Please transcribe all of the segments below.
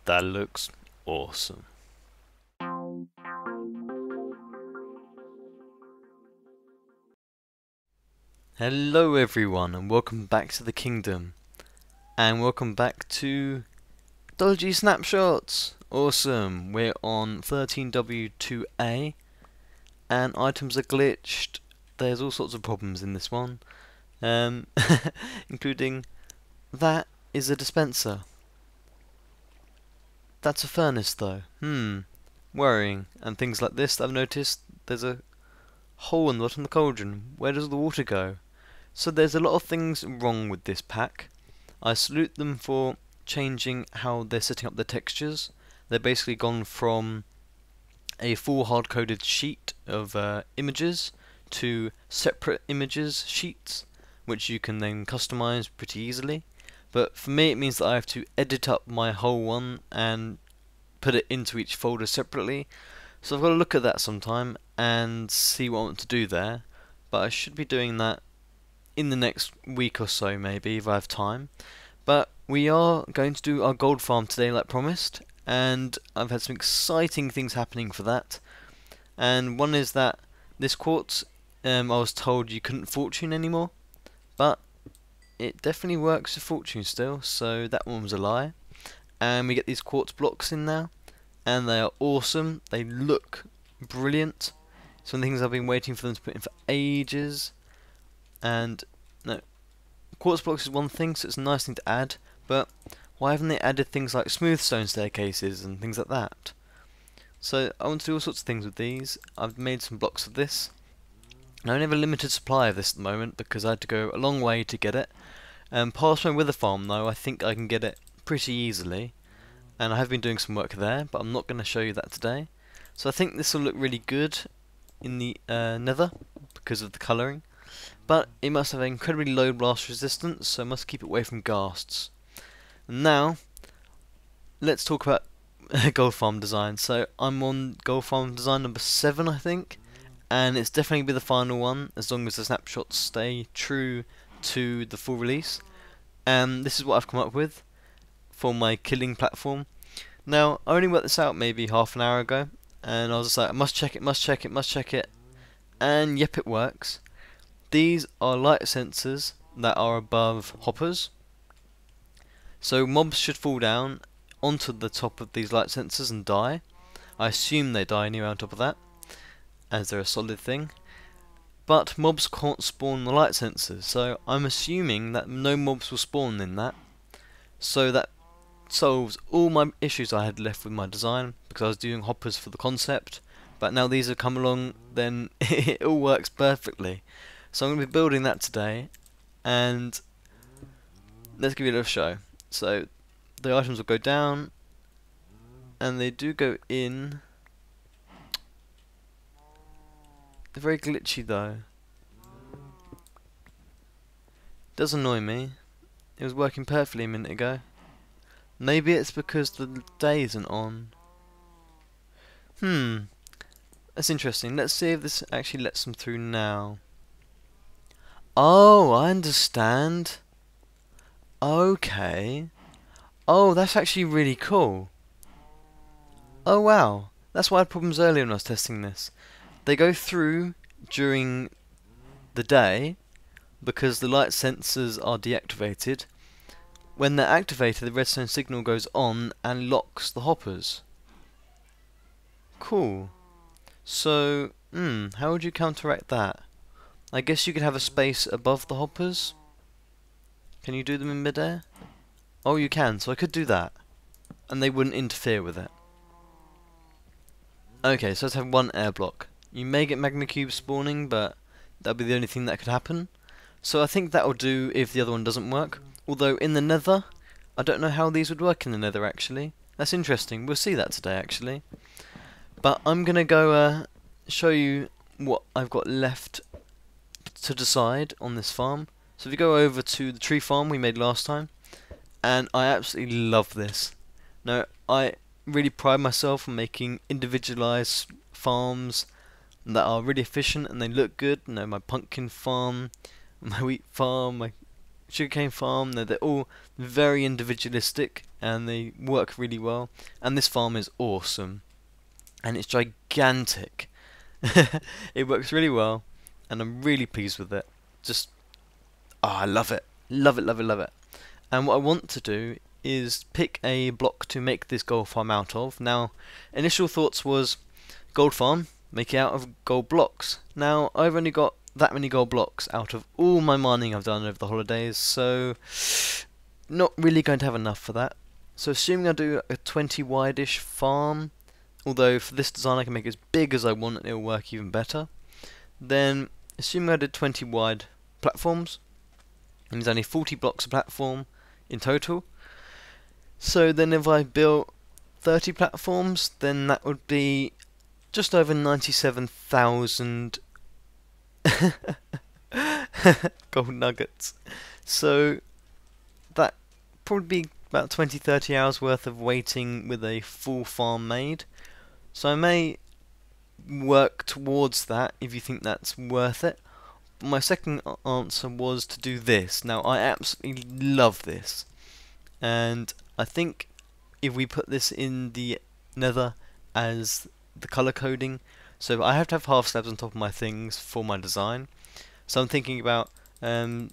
That looks awesome. Hello everyone and welcome back to the kingdom. And welcome back to Dodgy Snapshots. Awesome. We're on 13W2A and items are glitched. There's all sorts of problems in this one. Including that is a dispenser. That's a furnace though. Worrying. And things like this that I've noticed, there's a hole in the bottom of the cauldron. Where does the water go? So there's a lot of things wrong with this pack. I salute them for changing how they're setting up their textures. They're basically gone from a full hard-coded sheet of images to separate images sheets, which you can then customize pretty easily. But for me it means that I have to edit up my whole one and put it into each folder separately. So I've got to look at that sometime and see what I want to do there. But I should be doing that in the next week or so maybe if I have time. But we are going to do our gold farm today like promised, and I've had some exciting things happening for that. And one is that this quartz, I was told you couldn't fortune anymore, but it definitely works with fortune still, so that one was a lie. And we get these quartz blocks in now, and they are awesome. They look brilliant. Some things I've been waiting for them to put in for ages. And no, quartz blocks is one thing, so it's a nice thing to add, but why haven't they added things like smooth stone staircases and things like that? So I want to do all sorts of things with these. I've made some blocks of this. I only have a limited supply of this at the moment because I had to go a long way to get it. Past my wither farm though, I think I can get it pretty easily, and I have been doing some work there, but I'm not going to show you that today. So I think this will look really good in the nether because of the colouring. But it must have an incredibly low blast resistance, so I must keep it away from ghasts. And now, let's talk about gold farm design. So I'm on gold farm design number 7, I think, and it's definitely be the final one as long as the snapshots stay true to the full release. And this is what I've come up with for my killing platform. Now, I only worked this out maybe half an hour ago, and I was just like, I must check it, must check it, must check it, and yep, it works. These are light sensors that are above hoppers. So mobs should fall down onto the top of these light sensors and die. I assume they die anyway on top of that, as they're a solid thing. But mobs can't spawn the light sensors, so I'm assuming that no mobs will spawn in that. So that solves all my issues I had left with my design, because I was doing hoppers for the concept. But now these have come along, then it all works perfectly. So I'm going to be building that today, and let's give you a little show. So the items will go down, and they do go in. They're very glitchy though. Does annoy me. It was working perfectly a minute ago. Maybe it's because the day isn't on. That's interesting. Let's see if this actually lets them through now. Oh, I understand. Okay. Oh, that's actually really cool. Oh wow. That's why I had problems earlier when I was testing this. They go through during the day because the light sensors are deactivated. When they're activated, the redstone signal goes on and locks the hoppers. Cool. So, how would you counteract that? I guess you could have a space above the hoppers. Can you do them in midair? Oh, you can, so I could do that. And they wouldn't interfere with it. Okay, so let's have one air block. You may get magma cubes spawning, but that'll be the only thing that could happen. So I think that'll do if the other one doesn't work. Although in the nether, I don't know how these would work in the nether actually. That's interesting, we'll see that today actually. But I'm gonna go show you what I've got left to decide on this farm. So if you go over to the tree farm we made last time, and I absolutely love this. Now I really pride myself on making individualized farms that are really efficient and they look good. You know, my pumpkin farm, my wheat farm, my sugarcane farm. They're all very individualistic and they work really well. And this farm is awesome. And it's gigantic. It works really well and I'm really pleased with it. Just, oh, I love it. Love it, love it, love it. And what I want to do is pick a block to make this gold farm out of. Now, initial thoughts was gold farm, make it out of gold blocks. Now, I've only got that many gold blocks out of all my mining I've done over the holidays, so not really going to have enough for that. So assuming I do a 20 wide-ish farm, although for this design I can make it as big as I want and it'll work even better, then assuming I did 20 wide platforms, and there's only 40 blocks of platform in total, so then if I built 30 platforms, then that would be just over 97,000 gold nuggets. So that probably be about 20-30 hours worth of waiting with a full farm made. So I may work towards that if you think that's worth it. But my second answer was to do this. Now I absolutely love this, and I think if we put this in the nether as the colour coding, so I have to have half slabs on top of my things for my design. So I'm thinking about the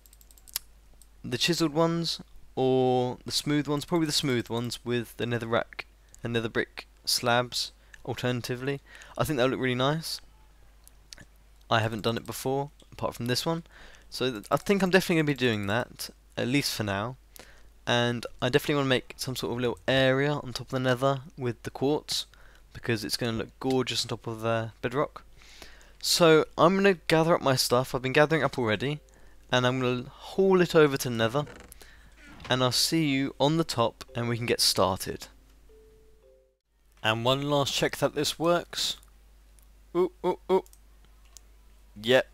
chiseled ones or the smooth ones, probably the smooth ones with the netherrack and nether brick slabs alternatively. I think that would look really nice. I haven't done it before apart from this one, so I think I'm definitely going to be doing that, at least for now. And I definitely want to make some sort of little area on top of the nether with the quartz, because it's going to look gorgeous on top of the bedrock. So I'm going to gather up my stuff. I've been gathering up already, and I'm going to haul it over to nether, and I'll see you on the top and we can get started. And one last check that this works. Ooh, ooh, ooh. Yep.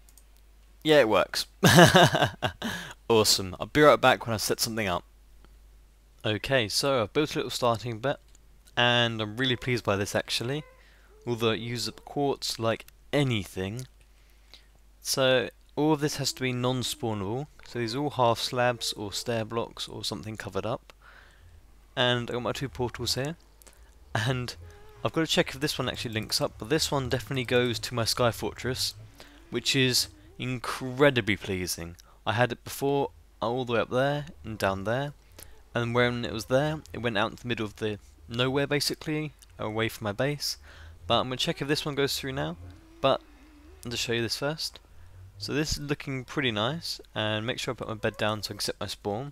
Yeah, it works. Awesome. I'll be right back when I set something up. Okay, so I've built a little starting bit, and I'm really pleased by this actually, although it uses up quartz like anything. So all of this has to be non-spawnable, so these are all half slabs or stair blocks or something covered up. And I've got my two portals here, and I've got to check if this one actually links up, but this one definitely goes to my sky fortress, which is incredibly pleasing. I had it before all the way up there and down there, and when it was there, it went out in the middle of the nowhere basically, away from my base. But I'm going to check if this one goes through now, but I'll just show you this first. So this is looking pretty nice, and make sure I put my bed down so I can set my spawn.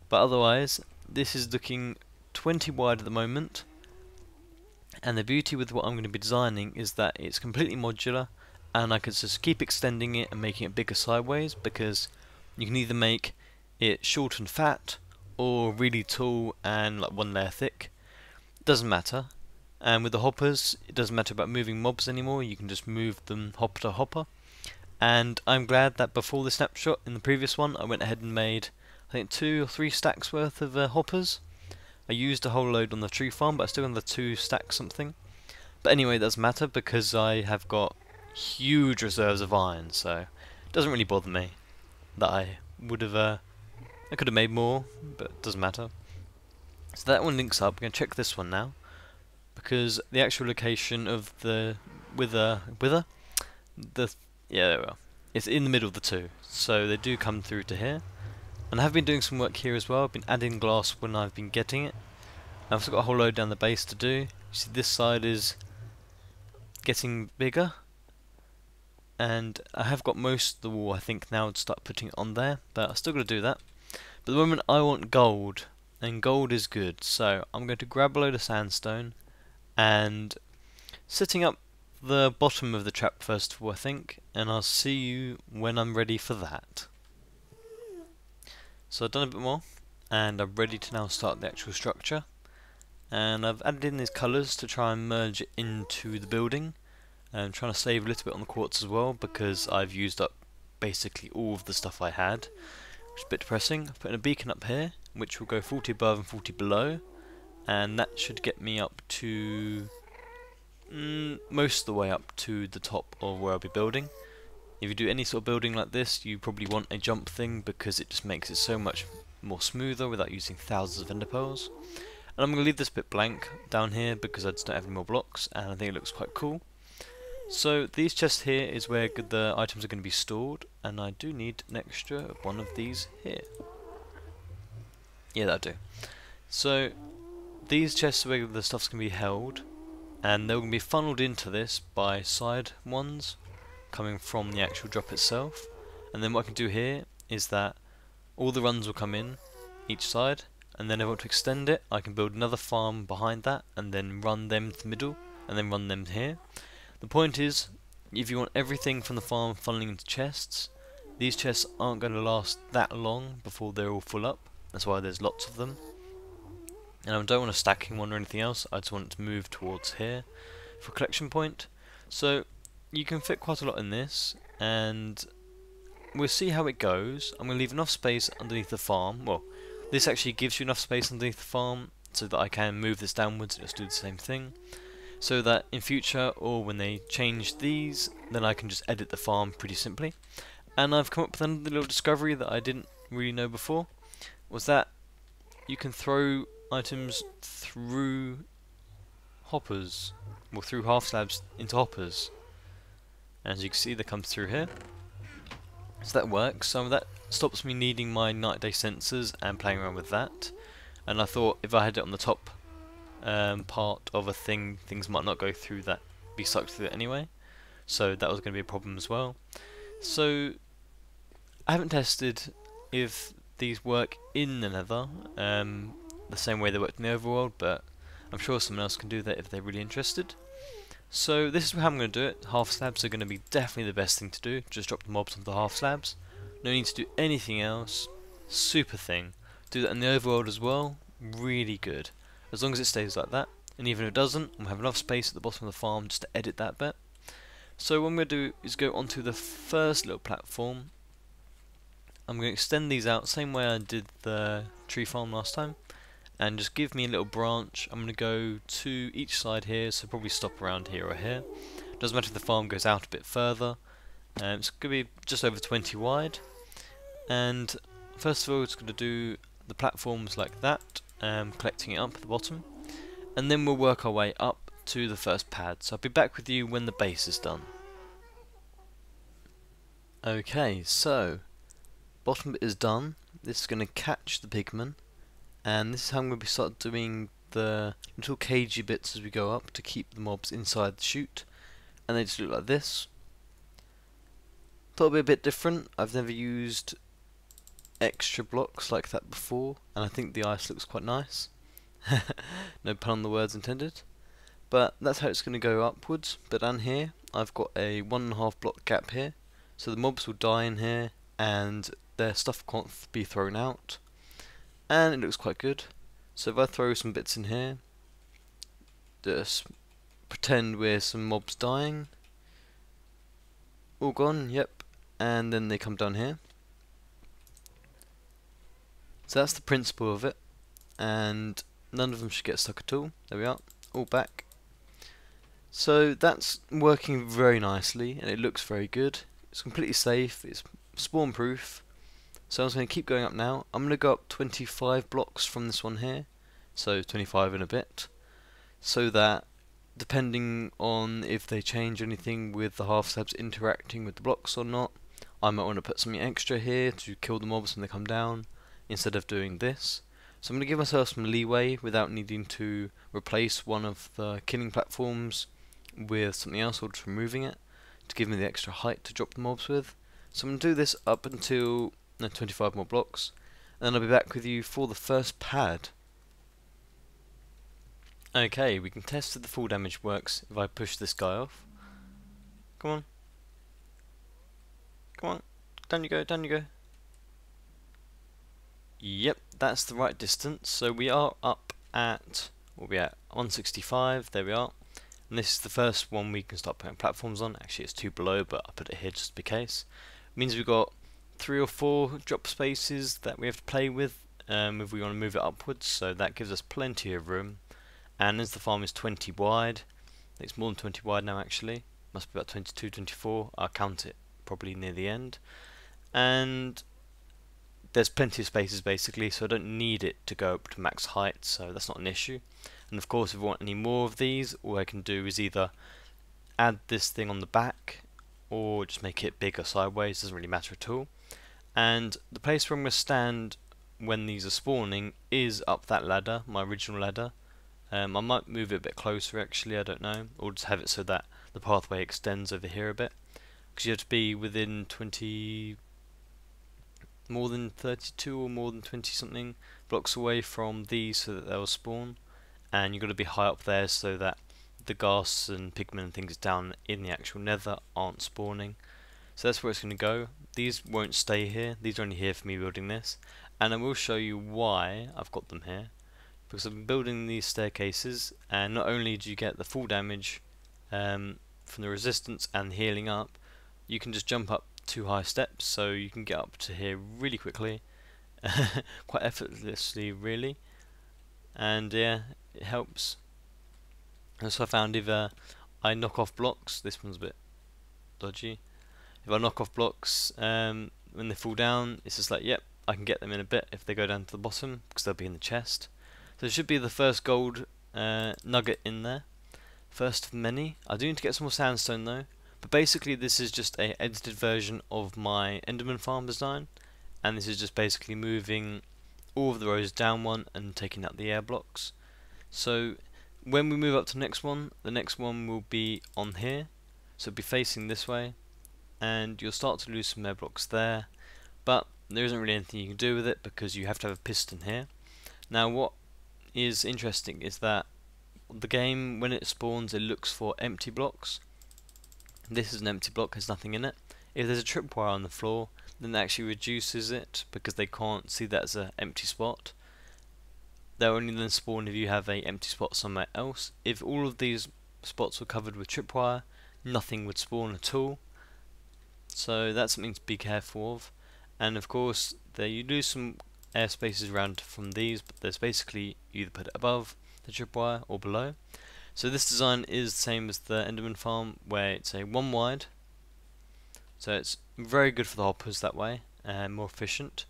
But otherwise, this is looking 20 wide at the moment, and the beauty with what I'm going to be designing is that it's completely modular, and I can just keep extending it and making it bigger sideways, because you can either make it short and fat, or really tall and like one layer thick. Doesn't matter. And with the hoppers, it doesn't matter about moving mobs anymore, you can just move them hopper to hopper. And I'm glad that before the snapshot in the previous one, I went ahead and made I think 2 or 3 stacks worth of hoppers. I used a whole load on the tree farm, but I still got another 2 stacks something. But anyway, it doesn't matter because I have got huge reserves of iron, so it doesn't really bother me that I would have I could have made more, but it doesn't matter. So that one links up. I'm going to check this one now, because the actual location of the yeah, there we are. It's in the middle of the two, so they do come through to here. And I have been doing some work here as well. I've been adding glass when I've been getting it. I've also got a whole load down the base to do. You see this side is getting bigger, and I have got most of the wall I think now to start putting it on there, but I've still got to do that. But at the moment I want gold, and gold is good, so I'm going to grab a load of sandstone and setting up the bottom of the trap first of all I think, and I'll see you when I'm ready for that. So I've done a bit more, and I'm ready to now start the actual structure. And I've added in these colours to try and merge it into the building. I'm trying to save a little bit on the quartz as well, because I've used up basically all of the stuff I had, which is a bit depressing. I've put in a beacon up here, which will go 40 above and 40 below, and that should get me up to most of the way up to the top of where I'll be building. If you do any sort of building like this, you probably want a jump thing because it just makes it so much more smoother without using thousands of ender pearls. And I'm going to leave this bit blank down here because I just don't have any more blocks, and I think it looks quite cool. So these chests here is where the items are going to be stored, and I do need an extra one of these here. Yeah, that'll do. So these chests are where the stuff's going to be held, and they're going to be funneled into this by side ones coming from the actual drop itself. And then what I can do here is that all the runs will come in each side, and then if I want to extend it, I can build another farm behind that and then run them to the middle and then run them here. The point is, if you want everything from the farm funneling into chests, these chests aren't going to last that long before they're all full up. That's why there's lots of them. And I don't want a stacking one or anything else, I just want it to move towards here for a collection point. So you can fit quite a lot in this, and we'll see how it goes. I'm going to leave enough space underneath the farm. Well, this actually gives you enough space underneath the farm so that I can move this downwards and just do the same thing. So that in future, or when they change these, then I can just edit the farm pretty simply. And I've come up with another little discovery that I didn't really know before, was that you can throw items through hoppers, well, through half slabs into hoppers. As you can see, that comes through here. So that works. So that stops me needing my night day sensors and playing around with that. And I thought if I had it on the top part of a thing, things might not go through that, be sucked through it anyway. So that was going to be a problem as well. So I haven't tested if these work in the nether the same way they worked in the overworld, but I'm sure someone else can do that if they're really interested. So this is how I'm going to do it. Half slabs are going to be definitely the best thing to do. Just drop the mobs onto the half slabs. No need to do anything else. Super thing. Do that in the overworld as well. Really good. As long as it stays like that. And even if it doesn't, we'll have enough space at the bottom of the farm just to edit that bit. So what I'm going to do is go onto the first little platform. I'm going to extend these out same way I did the tree farm last time. And just give me a little branch. I'm going to go to each side here, so probably stop around here or here. Doesn't matter if the farm goes out a bit further. It's going to be just over 20 wide. And first of all, it's going to do the platforms like that, collecting it up at the bottom. And then we'll work our way up to the first pad. So I'll be back with you when the base is done. Okay, so bottom bit is done. This is going to catch the pigmen. And this is how I'm going to start doing the little cagey bits as we go up to keep the mobs inside the chute. And they just look like this. Thought it'd be a bit different. I've never used extra blocks like that before, and I think the ice looks quite nice. No pun on the words intended. But that's how it's going to go upwards. But down here, I've got a 1.5 block gap here. So the mobs will die in here, and their stuff can't be thrown out. And it looks quite good. So if I throw some bits in here, just pretend we're some mobs dying. All gone, yep. And then they come down here. So that's the principle of it. And none of them should get stuck at all. There we are, all back. So that's working very nicely, and it looks very good. It's completely safe, it's spawn proof. So I'm just going to keep going up now. I'm going to go up 25 blocks from this one here, so 25 and a bit, so that depending on if they change anything with the half slabs interacting with the blocks or not, I might want to put something extra here to kill the mobs when they come down, instead of doing this. So I'm going to give myself some leeway without needing to replace one of the killing platforms with something else or just removing it, to give me the extra height to drop the mobs with. So I'm going to do this up until 25 more blocks, and then I'll be back with you for the first pad. Okay, we can test if the full damage works if I push this guy off. Come on. Come on. Down you go, down you go. Yep, that's the right distance. So we are up at, what are we at? 165, there we are. And this is the first one we can start putting platforms on. Actually, it's 2 below, but I'll put it here just in case. It means we've got 3 or 4 drop spaces that we have to play with if we want to move it upwards, so that gives us plenty of room. And as the farm is 20 wide, it's more than 20 wide now actually, must be about 22, 24, I'll count it probably near the end. And there's plenty of spaces basically, so I don't need it to go up to max height, so that's not an issue. And of course, if I want any more of these, all I can do is either add this thing on the back or just make it bigger sideways, doesn't really matter at all. And the place where I'm going to stand when these are spawning is up that ladder, my original ladder. I might move it a bit closer actually, I don't know, or just have it so that the pathway extends over here a bit, because you have to be within 20, more than 32 or more than 20 something blocks away from these so that they'll spawn, and you've got to be high up there so that the ghast and pigmen and things down in the actual nether aren't spawning. So that's where it's going to go. These won't stay here, these are only here for me building this, and I will show you why I've got them here. Because I've been building these staircases, and not only do you get the full damage from the resistance and healing up, you can just jump up 2 high steps, so you can get up to here really quickly, quite effortlessly really, and yeah, it helps. And so I found if I knock off blocks, this one's a bit dodgy, if I knock off blocks when they fall down, it's just like, yep, I can get them in a bit if they go down to the bottom, because they'll be in the chest. So it should be the first gold nugget in there. First of many. I do need to get some more sandstone though. But basically this is just a edited version of my Enderman Farm design. And this is just basically moving all of the rows down one and taking out the air blocks. So when we move up to the next one will be on here. So it'll be facing this way. And you'll start to lose some air blocks there. But there isn't really anything you can do with it because you have to have a piston here. Now what is interesting is that the game, when it spawns, it looks for empty blocks. This is an empty block, has nothing in it. If there's a tripwire on the floor, then that actually reduces it because they can't see that as an empty spot. They'll only then spawn if you have an empty spot somewhere else. If all of these spots were covered with tripwire, nothing would spawn at all. So that's something to be careful of. And of course, there you lose some air spaces around from these, but there's basically you either put it above the tripwire or below. So this design is the same as the Enderman Farm, where it's a 1 wide, so it's very good for the hoppers that way, and more efficient.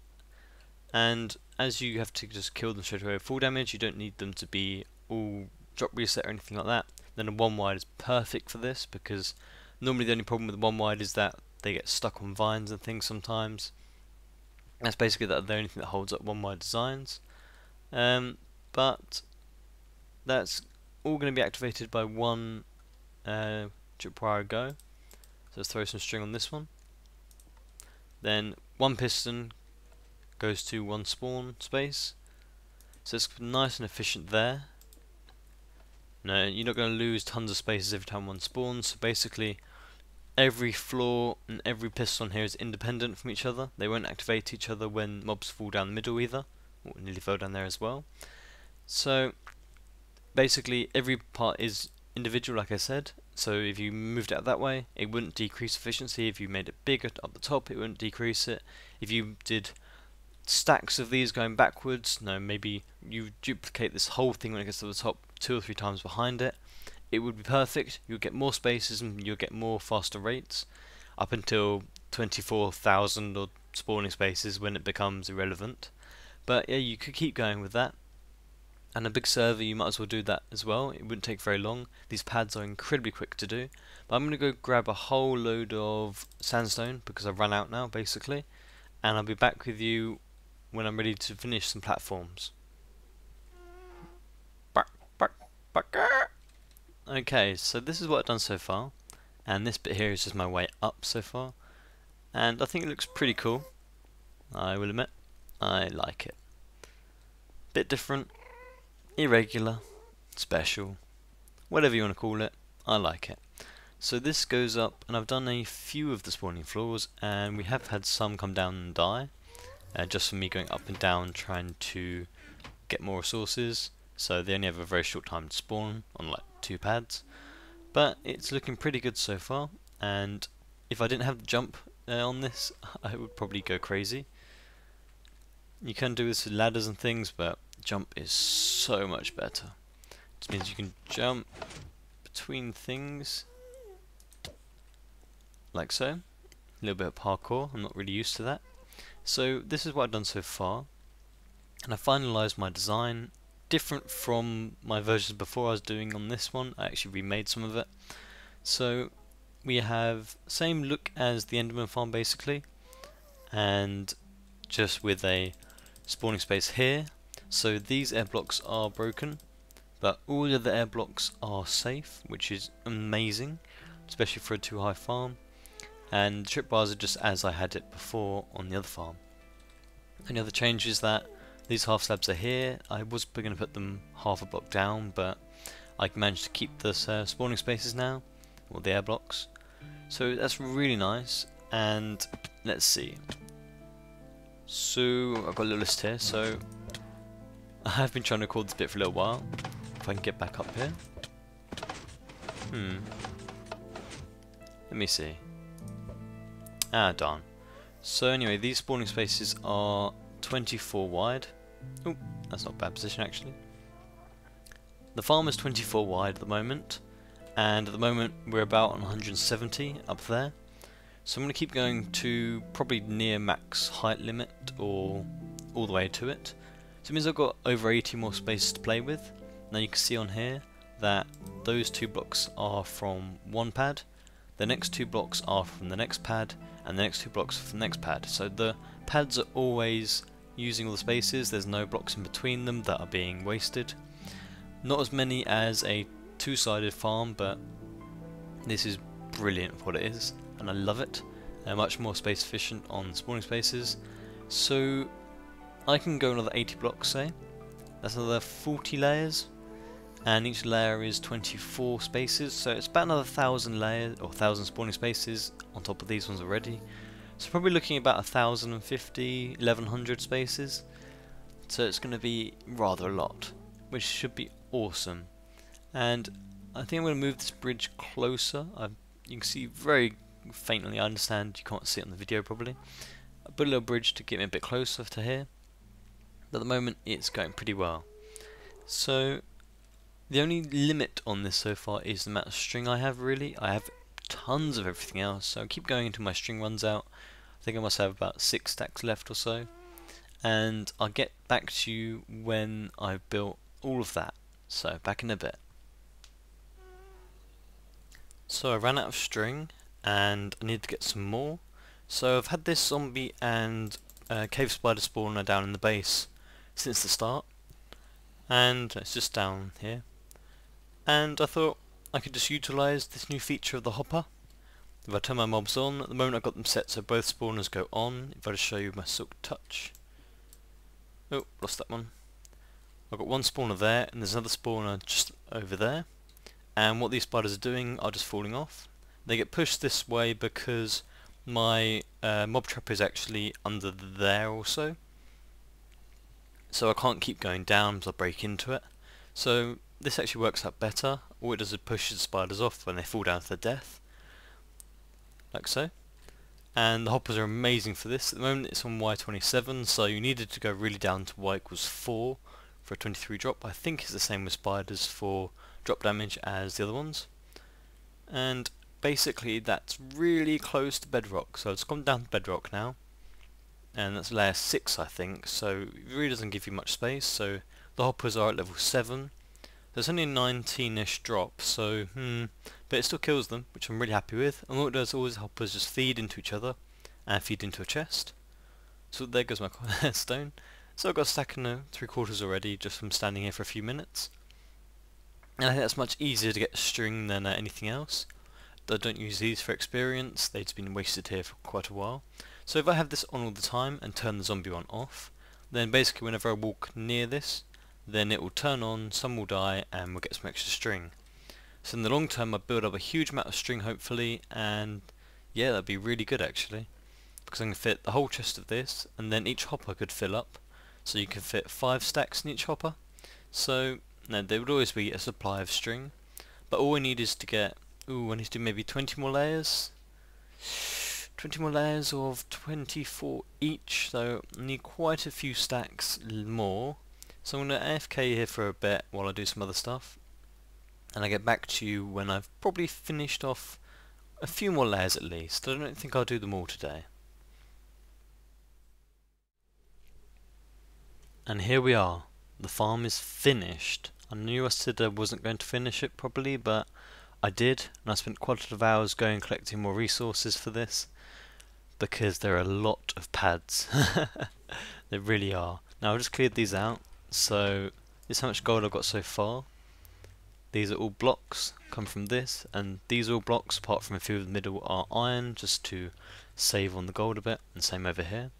And as you have to just kill them straight away with full damage, you don't need them to be all drop reset or anything like that. Then a 1 wide is perfect for this, because normally the only problem with the 1 wide is that they get stuck on vines and things sometimes. That's basically the only thing that holds up 1 wide designs. But that's all going to be activated by one tripwire go. So let's throw some string on this one. Then 1 piston goes to 1 spawn space. So it's nice and efficient there. No, you're not going to lose tons of spaces every time one spawns. So basically, every floor and every piston here is independent from each other. They won't activate each other when mobs fall down the middle either. Or nearly fell down there as well. So basically every part is individual, like I said. So if you moved it out that way, it wouldn't decrease efficiency. If you made it bigger up the top, it wouldn't decrease it. If you did stacks of these going backwards, no, maybe you duplicate this whole thing when it gets to the top 2 or 3 times behind it, it would be perfect. You'll get more spaces and you'll get more faster rates up until 24,000 or spawning spaces when it becomes irrelevant. But yeah, you could keep going with that. And a big server, you might as well do that as well. It wouldn't take very long. These pads are incredibly quick to do. But I'm going to go grab a whole load of sandstone because I've run out now basically. And I'll be back with you when I'm ready to finish some platforms. Okay, so this is what I've done so far, and this bit here is just my way up so far, and I think it looks pretty cool. I will admit, I like it. Bit different, irregular, special, whatever you want to call it, I like it. So this goes up, and I've done a few of the spawning floors, and we have had some come down and die, just from me going up and down trying to get more resources. So they only have a very short time to spawn on like 2 pads, but it's looking pretty good so far. And if I didn't have the jump on this, I would probably go crazy. You can do this with ladders and things, but jump is so much better. It means you can jump between things like so. little bit of parkour. I'm not really used to that. So this is what I've done so far, and I finalised my design. Different from my versions before I was doing on this one. I actually remade some of it. So we have same look as the Enderman Farm basically, and just with a spawning space here. So these air blocks are broken, but all of the air blocks are safe, which is amazing, especially for a too high farm. And the trip bars are just as I had it before on the other farm. Any other change is that these half slabs are here. I was going to put them half a block down, but I managed to keep the spawning spaces now, or the air blocks. So that's really nice. And let's see. So I've got a little list here. So I have been trying to record this bit for a little while. If I can get back up here. Let me see. Ah, darn. So anyway, these spawning spaces are 24 wide. Oh, that's not a bad position actually. The farm is 24 wide at the moment, and at the moment we're about on 170 up there. So I'm going to keep going to probably near max height limit or all the way to it. So it means I've got over 80 more spaces to play with. Now you can see on here that those 2 blocks are from one pad, the next 2 blocks are from the next pad, and the next 2 blocks are from the next pad. So the pads are always using all the spaces, there's no blocks in between them that are being wasted. Not as many as a 2-sided farm, but this is brilliant for what it is, and I love it. Much more space efficient on spawning spaces. So I can go another 80 blocks, say. That's another 40 layers, and each layer is 24 spaces, so it's about another 1,000 layers, or 1,000 spawning spaces on top of these ones already. So probably looking at about 1,050, 1,100 spaces. So it's going to be rather a lot, which should be awesome. And I think I'm going to move this bridge closer. You can see very faintly, I understand you can't see it on the video probably. I put a little bridge to get me a bit closer to here. But at the moment it's going pretty well. So the only limit on this so far is the amount of string I have really. I have tons of everything else, so I'll keep going until my string runs out. I think I must have about 6 stacks left or so, and I'll get back to you when I've built all of that. So back in a bit. So I ran out of string and I need to get some more. So I've had this zombie and cave spider spawner down in the base since the start, and it's just down here. And I thought I could just utilise this new feature of the hopper. If I turn my mobs on, at the moment I've got them set so both spawners go on. If I just show you my silk touch. Oh, lost that one. I've got one spawner there, and there's another spawner just over there. And what these spiders are doing are just falling off. They get pushed this way because my mob trap is actually under there also. So I can't keep going down because I'll break into it. So this actually works out better. All it does is pushes the spiders off when they fall down to their death. Like so. And the hoppers are amazing for this. At the moment it's on Y27, so you needed to go really down to Y equals 4 for a 23 drop. I think it's the same with spiders for drop damage as the other ones. And basically that's really close to bedrock, so it's gone down to bedrock now. And that's layer 6 I think, so it really doesn't give you much space. So the hoppers are at level 7. There's only a 19ish drop, so but it still kills them, which I'm really happy with. And what it does, all these hoppers just feed into each other and feed into a chest. So there goes my stone. So I've got a stack and 3/4 already just from standing here for a few minutes. And I think that's much easier to get string than anything else. I don't use these for experience, they've been wasted here for quite a while. So if I have this on all the time and turn the zombie one off, then basically whenever I walk near this, then it will turn on, some will die, and we'll get some extra string. So in the long term I build up a huge amount of string hopefully, and yeah, that'd be really good actually. Because I can fit the whole chest of this, and then each hopper could fill up. So you can fit 5 stacks in each hopper. So no, there would always be a supply of string. But all I need is to get, I need to do maybe 20 more layers. 20 more layers of 24 each, so I need quite a few stacks more. So I'm going to AFK here for a bit while I do some other stuff, and I get back to you when I've probably finished off a few more layers at least. I don't think I'll do them all today. And here we are. The farm is finished. I knew I said I wasn't going to finish it properly, but I did, and I spent quite a lot of hours going collecting more resources for this, because there are a lot of pads. There really are. Now I've just cleared these out, so this is how much gold I've got so far. These are all blocks, come from this, and these are all blocks, apart from a few of the middle are iron, just to save on the gold a bit, and same over here.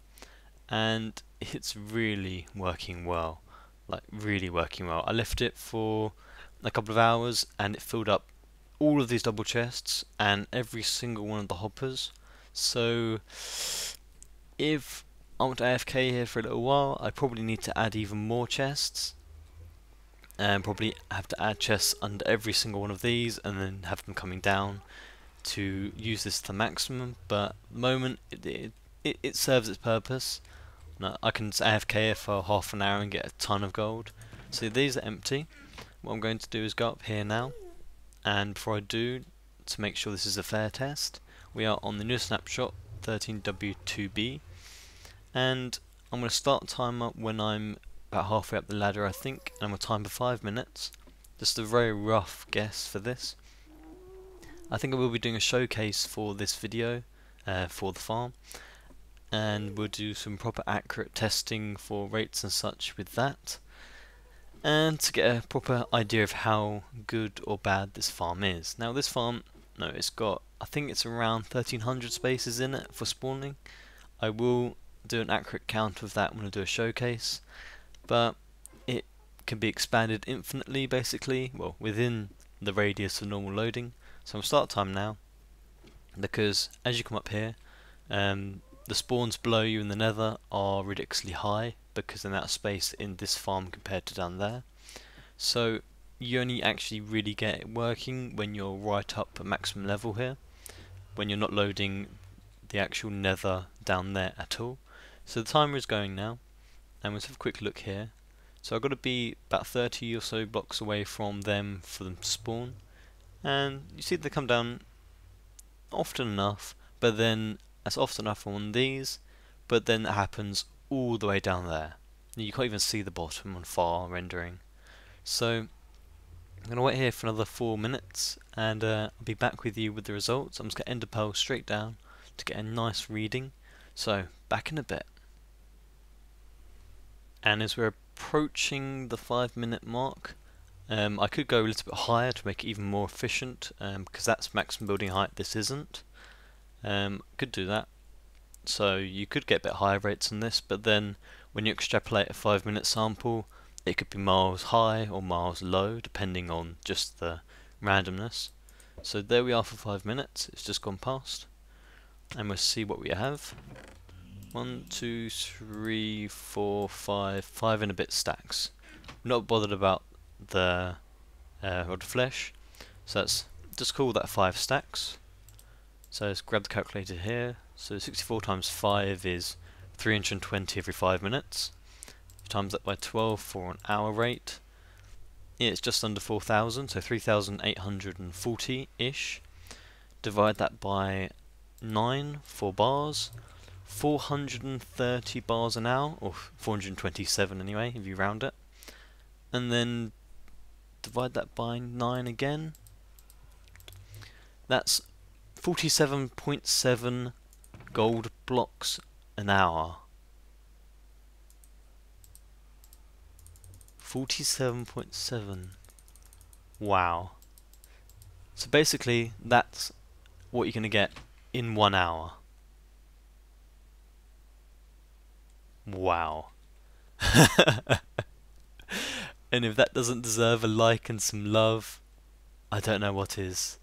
And it's really working well, like really working well. I left it for a couple of hours and it filled up all of these double chests and every single one of the hoppers. So if I want to AFK here for a little while, I probably need to add even more chests, and probably have to add chests under every single one of these and then have them coming down to use this to the maximum. But at the moment it serves its purpose. Now, I can AFK it for half an hour and get a ton of gold. So these are empty. What I'm going to do is go up here now, and before I do, to make sure this is a fair test, we are on the new Snapshot 13W2B, and I'm going to start the timer when I'm about halfway up the ladder, I think, and I'm going to time for 5 minutes. Just a very rough guess for this. I think I will be doing a showcase for this video for the farm, and we'll do some proper accurate testing for rates and such with that, and to get a proper idea of how good or bad this farm is. Now this farm, no, it's got, I think it's around 1300 spaces in it for spawning. I will do an accurate count of that when I do a showcase, but it can be expanded infinitely basically, well, within the radius of normal loading. So I'm start time now, because as you come up here, the spawns below you in the nether are ridiculously high because of the amount of space in this farm compared to down there. So you only actually really get it working when you're right up at maximum level here, when you're not loading the actual nether down there at all. So the timer is going now, and let's have a quick look here. So I've got to be about 30 or so blocks away from them for them to spawn, and you see they come down often enough, but then that's often enough on these, but then it happens all the way down there. You can't even see the bottom on far rendering. So I'm going to wait here for another 4 minutes, and I'll be back with you with the results. I'm just going to ender pearl straight down to get a nice reading. So back in a bit. And as we're approaching the 5-minute mark, I could go a little bit higher to make it even more efficient, because that's maximum building height, this isn't. Could do that. So you could get a bit higher rates than this, but then when you extrapolate a 5-minute sample, it could be miles high or miles low, depending on just the randomness. So there we are for 5 minutes. It's just gone past, and we'll see what we have. 1, 2, 3, 4, 5 and a bit stacks. I'm not bothered about the rod flesh, so let's just call that 5 stacks. So let's grab the calculator here. So 64 times 5 is 320 every 5 minutes. Times that by 12 for an hour rate. It's just under 4,000, so 3,840-ish. Divide that by 9 for bars. 430 bars an hour, or 427 anyway, if you round it. And then divide that by 9 again. That's 47.7 gold blocks an hour. 47.7. Wow. So basically that's what you're going to get in 1 hour. Wow. And if that doesn't deserve a like and some love, I don't know what is.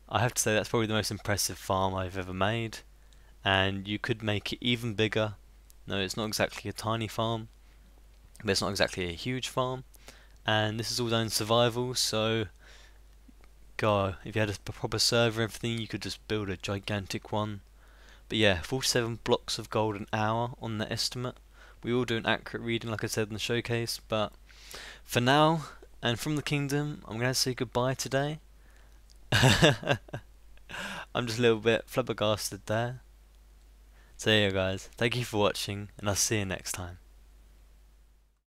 I have to say that's probably the most impressive farm I've ever made, and you could make it even bigger. No, it's not exactly a tiny farm, but it's not exactly a huge farm, and this is all done in survival, so God, if you had a proper server and everything, you could just build a gigantic one. But yeah, 47 blocks of gold an hour on the estimate. We will do an accurate reading like I said in the showcase, but for now, and from the kingdom, I'm going to say goodbye today. I'm just a little bit flabbergasted there. So yeah guys, thank you for watching, and I'll see you next time.